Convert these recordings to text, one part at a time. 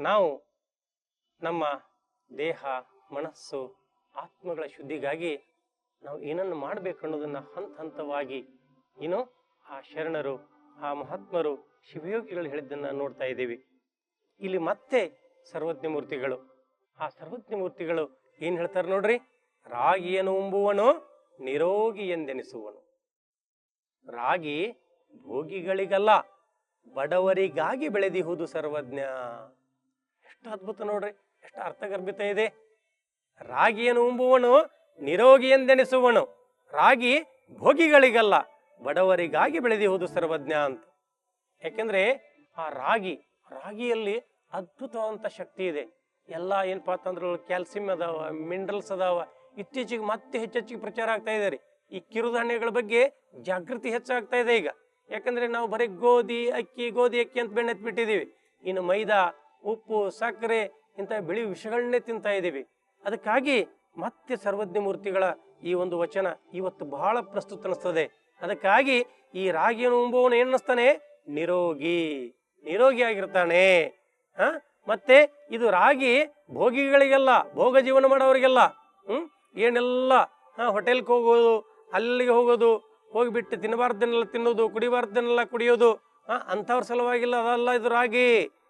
ನಾವು ನಮ್ಮ ದೇಹ ಮನಸ್ಸು ಆತ್ಮಗಳ ಶುದ್ಧಿಗಾಗಿ ನಾವು ಏನನ್ನು ಮಾಡಬೇಕು ಅನ್ನೋದನ್ನ ಹಂತ ಹಂತವಾಗಿ ಆ ಶರಣರು ಆ ಮಹಾತ್ಮರು ಶಿವಯೋಗಿಗಳು ಹೇಳಿದ್ದನ್ನ ನೋಡ್ತಾ ಇದ್ದೀವಿ. ಇಲ್ಲಿ ಮತ್ತೆ ಸರ್ವಜ್ಞ ಮೂರ್ತಿಗಳು ಆ ಸರ್ವಜ್ಞ ಮೂರ್ತಿಗಳು ಏನ್ ಹೇಳ್ತಾರೆ ನೋಡ್ರಿ, ರಾಗಿಯನ್ನು ಉಂಬುವನು ನಿರೋಗಿ ಎಂದೆನಿಸುವನು. ರಾಗಿ ಭೋಗಿಗಳಿಗಲ್ಲ ಬಡವರಿಗಾಗಿ ಬೆಳೆದಿಹುದು ಸರ್ವಜ್ಞ. ಎಷ್ಟು ಅದ್ಭುತ ನೋಡ್ರಿ, ಎಷ್ಟು ಅರ್ಥಗರ್ಭಿತ ಇದೆ. ರಾಗಿಯನ್ನು ಉಂಬುವನು ನಿರೋಗಿ ಎಂದೆನಿಸುವನು. ರಾಗಿ ಭೋಗಿಗಳಿಗಲ್ಲ ಬಡವರಿಗಾಗಿ ಬೆಳೆದಿಹುದು ಸರ್ವಜ್ಞ ಅಂತ. ಯಾಕೆಂದ್ರೆ ಆ ರಾಗಿಯಲ್ಲಿ ಅದ್ಭುತವಂತ ಶಕ್ತಿ ಇದೆ. ಎಲ್ಲ ಏನಪ್ಪಾ ಅಂತಂದ್ರೆ ಕ್ಯಾಲ್ಸಿಯಂ ಅದಾವ, ಮಿನರಲ್ಸ್ ಅದಾವ. ಇತ್ತೀಚೆಗೆ ಮತ್ತೆ ಹೆಚ್ಚೆಚ್ಚಿಗೆ ಪ್ರಚಾರ ಆಗ್ತಾ ಇದೆ ರೀ. ಈ ಕಿರುಧಾನ್ಯಗಳ ಬಗ್ಗೆ ಜಾಗೃತಿ ಹೆಚ್ಚಾಗ್ತಾ ಇದೆ ಈಗ. ಯಾಕಂದ್ರೆ ನಾವು ಬರೀ ಗೋಧಿ ಅಕ್ಕಿ ಅಂತ ಬೆಣ್ಣೆತ್ಬಿಟ್ಟಿದೀವಿ. ಇನ್ನು ಮೈದಾ, ಉಪ್ಪು, ಸಕ್ಕರೆ ಇಂಥ ಬಿಳಿ ವಿಷಗಳನ್ನೇ ತಿಂತಾ ಇದ್ದೀವಿ. ಅದಕ್ಕಾಗಿ ಮತ್ತೆ ಸರ್ವಜ್ಞ ಮೂರ್ತಿಗಳ ಈ ಒಂದು ವಚನ ಇವತ್ತು ಬಹಳ ಪ್ರಸ್ತುತ ಅನಿಸ್ತದೆ. ಅದಕ್ಕಾಗಿ ಈ ರಾಗಿಯನ್ನು ಉಂಬುವನು ಏನಿಸ್ತಾನೆ, ನಿರೋಗಿ ಆಗಿರ್ತಾನೆ. ಮತ್ತೆ ಇದು ರಾಗಿ ಭೋಗಿಗಳಿಗೆಲ್ಲ, ಭೋಗ ಜೀವನ ಮಾಡೋರಿಗೆಲ್ಲ. ಏನೆಲ್ಲ ಹೋಟೆಲ್ಗೆ ಹೋಗೋದು, ಅಲ್ಲಿಗೆ ಹೋಗೋದು, ಹೋಗಿಬಿಟ್ಟು ತಿನ್ನಬಾರ್ದನ್ನೆಲ್ಲ ತಿನ್ನೋದು, ಕುಡಿಬಾರ್ದನ್ನೆಲ್ಲ ಕುಡಿಯೋದು, ಅಂಥವ್ರ ಸಲುವಾಗಿಲ್ಲ. ಅದಲ್ಲ ಇದು ರಾಗಿ.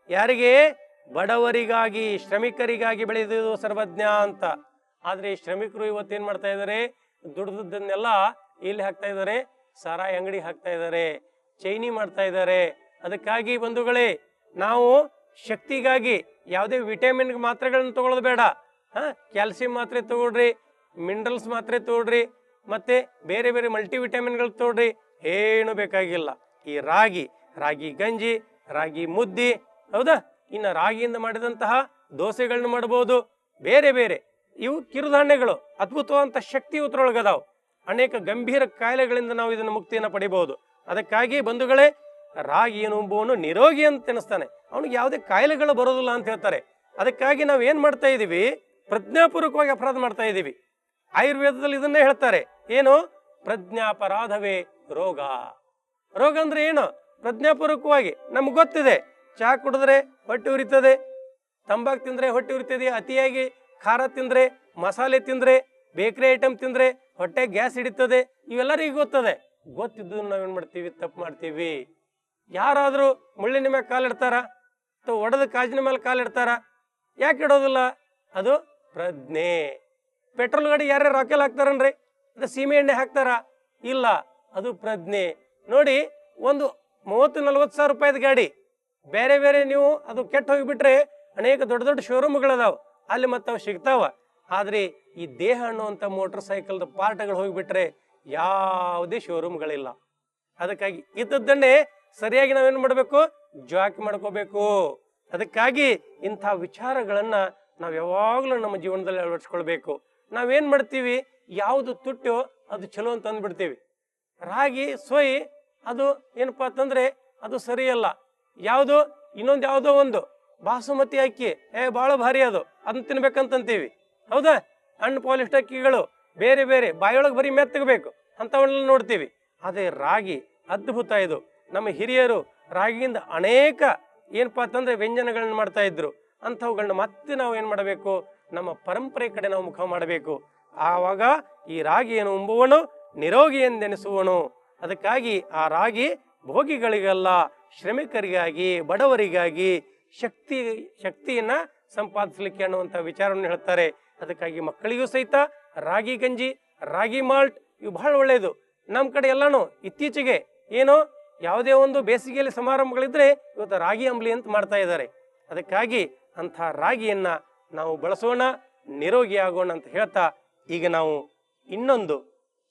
ಯಾರಿಗೆ? ಬಡವರಿಗಾಗಿ, ಶ್ರಮಿಕರಿಗಾಗಿ ಬೆಳೆದಿದ್ದು ಸರ್ವಜ್ಞ ಅಂತ. ಆದ್ರೆ ಈ ಶ್ರಮಿಕರು ಇವತ್ತೇನ್ ಮಾಡ್ತಾ ಇದಾರೆ, ದುಡ್ದನ್ನೆಲ್ಲ ಎಲ್ಲಿ ಹಾಕ್ತಾ ಇದಾರೆ, ಸಾರಾಯಿ ಅಂಗಡಿ ಹಾಕ್ತಾ ಇದಾರೆ, ಚೈನಿ ಮಾಡ್ತಾ ಇದ್ದಾರೆ. ಅದಕ್ಕಾಗಿ ಬಂಧುಗಳೇ, ನಾವು ಶಕ್ತಿಗಾಗಿ ಯಾವುದೇ ವಿಟಮಿನ್ ಮಾತ್ರೆಗಳನ್ನ ತಗೊಳ್ಳೋದು ಬೇಡ. ಕ್ಯಾಲ್ಸಿಯಂ ಮಾತ್ರೆ ತಗೊಳ್ರಿ, ಮಿನರಲ್ಸ್ ಮಾತ್ರೆ ತಗೊಳ್ರಿ, ಮತ್ತೆ ಬೇರೆ ಬೇರೆ ಮಲ್ಟಿ ವಿಟಮಿನ್ಗಳು ತಗೊಳ್ರಿ, ಏನು ಬೇಕಾಗಿಲ್ಲ. ಈ ರಾಗಿ ಗಂಜಿ, ರಾಗಿ ಮುದ್ದಿ, ಹೌದಾ, ಇನ್ನು ರಾಗಿಯಿಂದ ಮಾಡಿದಂತಹ ದೋಸೆಗಳನ್ನ ಮಾಡಬಹುದು. ಬೇರೆ ಬೇರೆ ಇವು ಕಿರುಧಾನ್ಯಗಳು, ಅದ್ಭುತವಾದಂತ ಶಕ್ತಿ ಉತ್ತರೊಳಗದಾವ್. ಅನೇಕ ಗಂಭೀರ ಕಾಯಿಲೆಗಳಿಂದ ನಾವು ಇದನ್ನು ಮುಕ್ತಿಯನ್ನು ಪಡಿಬಹುದು. ಅದಕ್ಕಾಗಿ ಬಂಧುಗಳೇ, ರಾಗಿಯನ್ನು ಉಂಬುವನು ನಿರೋಗಿ ಅಂತ ಎನಿಸ್ತಾನೆ, ಅವನಿಗೆ ಯಾವುದೇ ಕಾಯಿಲೆಗಳು ಬರೋದಿಲ್ಲ ಅಂತ ಹೇಳ್ತಾರೆ. ಅದಕ್ಕಾಗಿ ನಾವು ಏನ್ ಮಾಡ್ತಾ ಇದೀವಿ, ಪ್ರಜ್ಞಾಪೂರ್ವಕವಾಗಿ ಅಪರಾಧ ಮಾಡ್ತಾ ಇದ್ದೀವಿ. ಆಯುರ್ವೇದದಲ್ಲಿ ಇದನ್ನೇ ಹೇಳ್ತಾರೆ, ಏನು, ಪ್ರಜ್ಞಾಪರಾಧವೇ ರೋಗ. ರೋಗ ಅಂದ್ರೆ ಏನು? ಪ್ರಜ್ಞಾಪೂರ್ವಕವಾಗಿ ನಮ್ಗೆ ಗೊತ್ತಿದೆ, ಚಹಾ ಕುಡಿದ್ರೆ ಹೊಟ್ಟೆ ಉರಿತದೆ, ತಂಬಾಕು ತಿಂದ್ರೆ ಹೊಟ್ಟೆ ಉರಿತದೆ, ಅತಿಯಾಗಿ ಖಾರ ತಿಂದ್ರೆ, ಮಸಾಲೆ ತಿಂದ್ರೆ, ಬೇಕರಿ ಐಟಮ್ ತಿಂದ್ರೆ ಹೊಟ್ಟೆ ಗ್ಯಾಸ್ ಹಿಡಿತದೆ, ಇವೆಲ್ಲರಿಗೂ ಗೊತ್ತದೆ. ಗೊತ್ತಿದ್ದು ನಾವೇನ್ ಮಾಡ್ತೀವಿ, ತಪ್ಪು ಮಾಡ್ತೀವಿ. ಯಾರಾದ್ರೂ ಮುಳ್ಳಿನ ಮೇಲೆ ಕಾಲಿಡ್ತಾರ ಅಥವಾ ಒಡೆದ ಕಾಜಿನ ಮೇಲೆ ಕಾಲಿಡ್ತಾರ? ಯಾಕೆ ಇಡೋದಿಲ್ಲ? ಅದು ಪ್ರಜ್ಞೆ. ಪೆಟ್ರೋಲ್ ಗಾಡಿ ಯಾರ್ಯಾರು ರಾಕೆಲ್ ಹಾಕ್ತಾರನ್ರಿ, ಅದು ಸೀಮೆ ಎಣ್ಣೆ ಹಾಕ್ತಾರ? ಇಲ್ಲ, ಅದು ಪ್ರಜ್ಞೆ. ನೋಡಿ, ಒಂದು 30-40 ಸಾವಿರ ರೂಪಾಯಿದ ಗಾಡಿ ಬೇರೆ ಬೇರೆ ನೀವು ಅದು ಕೆಟ್ಟ ಹೋಗಿಬಿಟ್ರೆ ಅನೇಕ ದೊಡ್ಡ ದೊಡ್ಡ ಶೋರೂಮ್ಗಳದಾವ, ಅಲ್ಲಿ ಮತ್ತೆ ಅವು ಸಿಗ್ತಾವ. ಆದ್ರೆ ಈ ದೇಹ ಅನ್ನುವಂಥ ಮೋಟರ್ ಸೈಕಲ್ದ ಪಾರ್ಟ್ಗಳು ಹೋಗಿಬಿಟ್ರೆ ಯಾವುದೇ ಶೋರೂಮ್ಗಳಿಲ್ಲ. ಅದಕ್ಕಾಗಿ ಇದ್ದದ್ದನ್ನೇ ಸರಿಯಾಗಿ ನಾವೇನ್ ಮಾಡ್ಬೇಕು, ಜಾಕ್ ಮಾಡ್ಕೋಬೇಕು. ಅದಕ್ಕಾಗಿ ಇಂಥ ವಿಚಾರಗಳನ್ನ ನಾವ್ ಯಾವಾಗ್ಲೂ ನಮ್ಮ ಜೀವನದಲ್ಲಿ ಅಳವಡಿಸ್ಕೊಳ್ಬೇಕು. ನಾವೇನ್ ಮಾಡ್ತೀವಿ, ಯಾವುದು ತುಟ್ಟೋ ಅದು ಚಲೋ ಅಂತ ಅಂದ್ಬಿಡ್ತೀವಿ. ರಾಗಿ ಸೊಯ್ ಅದು ಏನಪ್ಪಾ ಅಂತಂದ್ರೆ ಅದು ಸರಿಯಲ್ಲ. ಯಾವುದು ಇನ್ನೊಂದು ಯಾವುದೋ ಒಂದು ಬಾಸುಮತಿ ಅಕ್ಕಿ ಬಹಳ ಭಾರಿ, ಅದನ್ನ ತಿನ್ಬೇಕಂತೀವಿ, ಹೌದಾ. ಅನ್ಪಾಲಿಷ್ಡ್ ಅಕ್ಕಿಗಳು ಬೇರೆ ಬೇರೆ ಬಾಯೊಳಗೆ ಬರೀ ಮೆತ್ತಗಬೇಕು ಅಂತವನ್ನೆಲ್ಲ ನೋಡ್ತೀವಿ. ಅದೇ ರಾಗಿ ಅದ್ಭುತ. ಇದು ನಮ್ಮ ಹಿರಿಯರು ರಾಗಿಯಿಂದ ಅನೇಕ ಏನಪ್ಪಾ ಅಂತಂದ್ರೆ ವ್ಯಂಜನಗಳನ್ನ ಮಾಡ್ತಾ ಇದ್ರು. ಅಂಥವುಗಳನ್ನ ಮತ್ತೆ ನಾವು ಏನ್ ಮಾಡಬೇಕು, ನಮ್ಮ ಪರಂಪರೆ ಕಡೆ ನಾವು ಮುಖ ಮಾಡಬೇಕು. ಆವಾಗ ಈ ರಾಗಿಯನ್ನು ಉಂಬುವನು ನಿರೋಗಿ ಎಂದೆನಿಸುವನು. ಅದಕ್ಕಾಗಿ ಆ ರಾಗಿ ಭೋಗಿಗಳಿಗಲ್ಲ, ಶ್ರಮಿಕರಿಗಾಗಿ, ಬಡವರಿಗಾಗಿ ಶಕ್ತಿಯನ್ನ ಸಂಪಾದಿಸಲಿಕ್ಕೆ ಅನ್ನುವಂಥ ವಿಚಾರವನ್ನು ಹೇಳ್ತಾರೆ. ಅದಕ್ಕಾಗಿ ಮಕ್ಕಳಿಗೂ ಸಹಿತ ರಾಗಿ ಗಂಜಿ, ರಾಗಿ ಮಾಲ್ಟ್ ಇವು ಬಹಳ ಒಳ್ಳೆಯದು. ನಮ್ಮ ಕಡೆ ಎಲ್ಲಾನು ಇತ್ತೀಚೆಗೆ ಏನೋ ಯಾವುದೇ ಒಂದು ಬೇಸಿಗೆಯಲ್ಲಿ ಸಮಾರಂಭಗಳಿದ್ರೆ ಇವತ್ತು ರಾಗಿ ಅಂಬ್ಲಿ ಅಂತ ಮಾಡ್ತಾ ಇದ್ದಾರೆ. ಅದಕ್ಕಾಗಿ ಅಂಥ ರಾಗಿಯನ್ನ ನಾವು ಬಳಸೋಣ, ನಿರೋಗಿ ಆಗೋಣ ಅಂತ ಹೇಳ್ತಾ, ಈಗ ನಾವು ಇನ್ನೊಂದು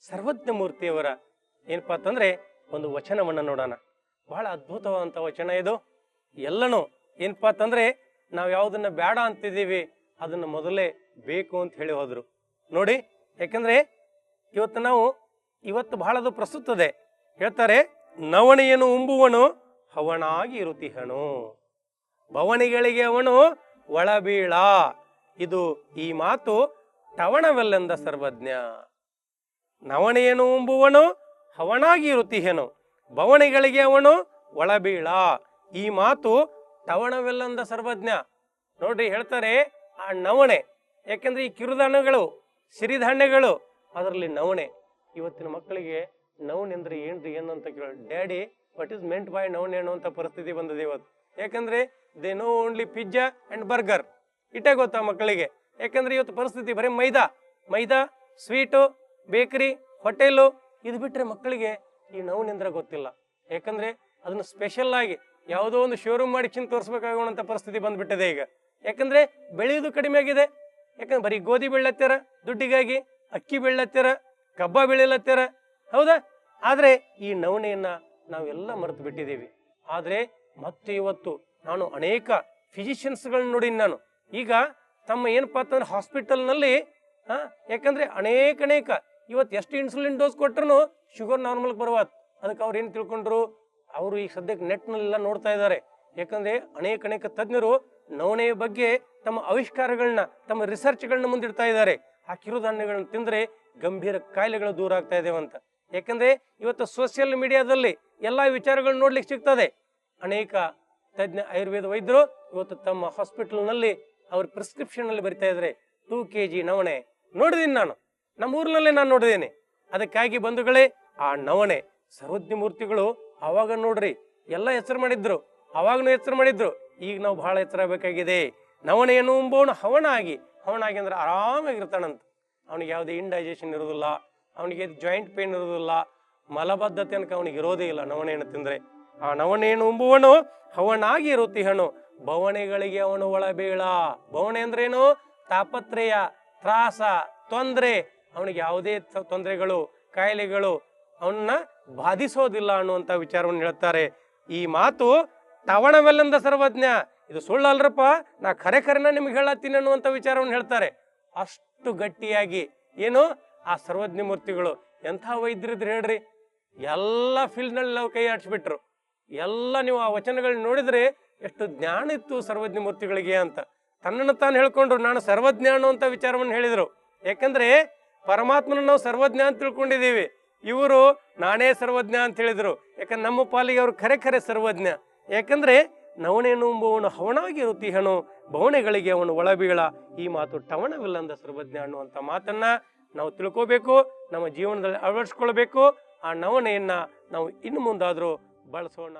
ಸರ್ವಜ್ಞ ಮೂರ್ತಿಯವರ ಏನಪ್ಪಾ ಅಂತಂದ್ರೆ ಒಂದು ವಚನವನ್ನ ನೋಡೋಣ. ಬಹಳ ಅದ್ಭುತವಾದಂಥ ವಚನ ಇದು. ಎಲ್ಲನೂ ಏನಪ್ಪಾ ಅಂತಂದ್ರೆ ನಾವು ಯಾವುದನ್ನ ಬೇಡ ಅಂತಿದ್ದೀವಿ ಅದನ್ನ ಮೊದಲೇ ಬೇಕು ಅಂತ ಹೇಳಿ ಹೋದ್ರು ನೋಡಿ. ಯಾಕಂದ್ರೆ ಇವತ್ತು ಬಹಳದು ಪ್ರಸ್ತುತದೆ. ಹೇಳ್ತಾರೆ, ನವಣಿಯನ್ನು ಉಂಬುವನು ಹವಣಾಗಿ ಇರುತಿಹನು, ಭವಣಿಗಳಿಗೆ ಅವನು ಒಳಬೀಳ. ಇದು ಈ ಮಾತು ಟವಣವೆಲ್ಲೆಂದ ಸರ್ವಜ್ಞ. ನವಣಿಯನ್ನು ಉಂಬುವನು ಹವಣಾಗಿ ಇರುತಿಹನು, ಭವಣಿಗಳಿಗೆ ಅವನು ಒಳಬೀಳ. ಈ ಮಾತು ಟವಣವೆಲ್ಲಂದ ಸರ್ವಜ್ಞ. ನೋಡ್ರಿ ಹೇಳ್ತಾರೆ ಆ ನವಣೆ, ಯಾಕಂದ್ರೆ ಈ ಕಿರುಧಾನ್ಯಗಳು ಸಿರಿಧಾನ್ಯಗಳು ಅದರಲ್ಲಿ ನವಣೆ. ಇವತ್ತಿನ ಮಕ್ಕಳಿಗೆ ನವಣೆ ಅಂದ್ರೆ ಏನ್ರಿ ಏನಂತ ಕೇಳ, daddy what is meant by navane ಅನ್ನುವಂಥ ಪರಿಸ್ಥಿತಿ ಬಂದಿದೆ ಇವತ್ತು. ಯಾಕಂದ್ರೆ they know only pizza and burger, ಇಟ್ಟೇ ಗೊತ್ತಾ ಮಕ್ಕಳಿಗೆ. ಯಾಕಂದ್ರೆ ಇವತ್ತು ಪರಿಸ್ಥಿತಿ ಬರೀ ಮೈದಾ ಸ್ವೀಟು, ಬೇಕರಿ, ಹೋಟೆಲು, ಇದು ಬಿಟ್ರೆ ಮಕ್ಕಳಿಗೆ ಈ ನವಣೆ ಅಂದ್ರೆ ಗೊತ್ತಿಲ್ಲ. ಯಾಕಂದ್ರೆ ಅದನ್ನು ಸ್ಪೆಷಲ್ ಆಗಿ ಯಾವುದೋ ಒಂದು ಶೋರೂಮ್ ಮಾಡಿ ಚಿನ್ ತೋರಿಸ್ಬೇಕಾಗುವಂಥ ಪರಿಸ್ಥಿತಿ ಬಂದ್ಬಿಟ್ಟಿದೆ ಈಗ. ಯಾಕಂದ್ರೆ ಬೆಳೆಯೋದು ಕಡಿಮೆ ಆಗಿದೆ. ಯಾಕಂದ್ರೆ ಬರೀ ಗೋಧಿ ಬೆಳ್ಳತ್ಯಾರ ದುಡ್ಡಿಗಾಗಿ, ಅಕ್ಕಿ ಬೆಳ್ಳತ್ಯಾರ, ಕಬ್ಬ ಬೆಳಿಲತ್ಯಾರ, ಹೌದಾ? ಆದ್ರೆ ಈ ನವಣೆಯನ್ನ ನಾವೆಲ್ಲ ಮರೆತು ಬಿಟ್ಟಿದ್ದೀವಿ. ಆದ್ರೆ ಮತ್ತೆ ಇವತ್ತು ನಾನು ಅನೇಕ ಫಿಸಿಷಿಯನ್ಸ್ಗಳನ್ನ ನೋಡಿನಿ ನಾನು. ಈಗ ತಮ್ಮ ಏನಪ್ಪಾ ಅಂತಂದ್ರೆ ಹಾಸ್ಪಿಟಲ್ನಲ್ಲಿ ಯಾಕಂದ್ರೆ ಅನೇಕ ಇವತ್ತು ಎಷ್ಟು ಇನ್ಸುಲಿನ್ ಡೋಸ್ ಕೊಟ್ಟರು ಶುಗರ್ ನಾರ್ಮಲ್ ಬರುವಾತ್. ಅದಕ್ಕೆ ಅವ್ರು ಏನು ತಿಳ್ಕೊಂಡ್ರು, ಅವರು ಈಗ ಸದ್ಯಕ್ಕೆ ನೆಟ್ನಲ್ಲೆಲ್ಲ ನೋಡ್ತಾ ಇದ್ದಾರೆ. ಯಾಕಂದ್ರೆ ಅನೇಕ ತಜ್ಞರು ನವಣೆಯ ಬಗ್ಗೆ ತಮ್ಮ ಆವಿಷ್ಕಾರಗಳನ್ನ, ತಮ್ಮ ರಿಸರ್ಚ್ಗಳನ್ನ ಮುಂದಿಡ್ತಾ ಇದ್ದಾರೆ. ಆ ಕಿರುಧಾನ್ಯಗಳನ್ನ ತಿಂದ್ರೆ ಗಂಭೀರ ಕಾಯಿಲೆಗಳು ದೂರ ಆಗ್ತಾ ಇದೇವಂತ. ಯಾಕಂದ್ರೆ ಇವತ್ತು ಸೋಷಿಯಲ್ ಮೀಡಿಯಾದಲ್ಲಿ ಎಲ್ಲಾ ವಿಚಾರಗಳು ನೋಡ್ಲಿಕ್ಕೆ ಸಿಗ್ತದೆ. ಅನೇಕ ತಜ್ಞ ಆಯುರ್ವೇದ ವೈದ್ಯರು ಇವತ್ತು ತಮ್ಮ ಹಾಸ್ಪಿಟಲ್ನಲ್ಲಿ ಅವ್ರ ಪ್ರಿಸ್ಕ್ರಿಪ್ಷನ್ ಅಲ್ಲಿ ಬರಿತಾ ಇದ್ದಾರೆ 2 kg ನವಣೆ. ನೋಡಿದೀನಿ ನಾನು, ನಮ್ಮ ಊರಿನಲ್ಲೇ ನಾನು ನೋಡಿದ್ದೇನೆ. ಅದಕ್ಕಾಗಿ ಬಂಧುಗಳೇ, ಆ ನವಣೆ ಸರ್ವಜ್ಞ ಮೂರ್ತಿಗಳು ಅವಾಗ ನೋಡ್ರಿ ಎಲ್ಲ ಎಚ್ಚರ ಮಾಡಿದ್ರು, ಅವಾಗನು ಎಚ್ಚರ ಮಾಡಿದ್ರು. ಈಗ ನಾವು ಬಹಳ ಎಚ್ಚರ ಬೇಕಾಗಿದೆ. ನವಣೆಯನ್ನು ಉಂಬೋನು ಹವಣ ಆಗಿ ಅಂದ್ರೆ ಆರಾಮಾಗಿರ್ತಾನಂತ. ಅವನಿಗೆ ಯಾವುದೇ ಇಂಡೈಜೆಷನ್ ಇರೋದಿಲ್ಲ, ಅವನಿಗೆ ಜಾಯಿಂಟ್ ಪೇನ್ ಇರೋದಿಲ್ಲ, ಮಲಬದ್ಧತೆ ಅನ್ಕ ಅವನಿಗೆ ಇರೋದೇ ಇಲ್ಲ ನವಣೆಯನ್ನು ತಿಂದ್ರೆ. ಆ ನವಣೆಯನ್ನು ಉಂಬುವನು ಹವನಾಗಿ ಇರುತ್ತಿಹನು, ಬವಣೆಗಳಿಗೆ ಅವನು ಒಳಬೇಳ. ಬವಣೆ ಅಂದ್ರೇನು? ತಾಪತ್ರಯ, ತ್ರಾಸ, ತೊಂದರೆ. ಅವನಿಗೆ ಯಾವುದೇ ತೊಂದರೆಗಳು, ಕಾಯಿಲೆಗಳು ಅವನ್ನ ಬಾಧಿಸೋದಿಲ್ಲ ಅನ್ನುವಂಥ ವಿಚಾರವನ್ನು ಹೇಳ್ತಾರೆ. ಈ ಮಾತು ತವಣವೆಲ್ಲಂದ ಸರ್ವಜ್ಞ, ಇದು ಸುಳ್ಳಲ್ರಪ್ಪ, ನಾ ಖರೆನ ನಿಮ್ಗೆ ಹೇಳತ್ತೀನಿ ಅನ್ನುವಂಥ ವಿಚಾರವನ್ನು ಹೇಳ್ತಾರೆ. ಅಷ್ಟು ಗಟ್ಟಿಯಾಗಿ ಏನು ಆ ಸರ್ವಜ್ಞ ಮೂರ್ತಿಗಳು. ಎಂಥ ವೈದ್ಯರಿದ್ರು ಹೇಳ್ರಿ, ಎಲ್ಲ ಫೀಲ್ಡ್ನಲ್ಲಿ ನಾವು ಕೈ ಆಡಿಸ್ಬಿಟ್ರು. ಎಲ್ಲ ನೀವು ಆ ವಚನಗಳನ್ನ ನೋಡಿದ್ರೆ ಎಷ್ಟು ಜ್ಞಾನ ಇತ್ತು ಸರ್ವಜ್ಞ ಮೂರ್ತಿಗಳಿಗೆ ಅಂತ ತನ್ನನ್ನು ತಾನು ಹೇಳ್ಕೊಂಡ್ರು. ನಾನು ಸರ್ವಜ್ಞ ಅನ್ನುವಂಥ ವಿಚಾರವನ್ನು ಹೇಳಿದ್ರು. ಯಾಕಂದ್ರೆ ಪರಮಾತ್ಮನ ನಾವು ಸರ್ವಜ್ಞ ಅಂತ ತಿಳ್ಕೊಂಡಿದ್ದೀವಿ, ಇವರು ನಾನೇ ಸರ್ವಜ್ಞ ಅಂತ ಹೇಳಿದ್ರು. ಯಾಕಂದ್ರೆ ನಮ್ಮ ಪಾಲಿಗೆ ಅವರು ಖರೆ ಸರ್ವಜ್ಞ. ಯಾಕಂದ್ರೆ ನವಣೆಯನ್ನು ಉಂಬುವನು ಹವಣಾಗಿ ಇರುತ್ತೀಹನು, ಬವಣೆಗಳಿಗೆ ಅವನು ಒಳಬೀಳ. ಈ ಮಾತು ಟವಣವಿಲ್ಲಂದ ಸರ್ವಜ್ಞ ಅನ್ನುವಂಥ ಮಾತನ್ನ ನಾವು ತಿಳ್ಕೋಬೇಕು, ನಮ್ಮ ಜೀವನದಲ್ಲಿ ಅಳವಡಿಸ್ಕೊಳ್ಬೇಕು. ಆ ನವಣೆಯನ್ನ ನಾವು ಇನ್ನು ಮುಂದಾದ್ರೂ ಬಳಸೋಣ.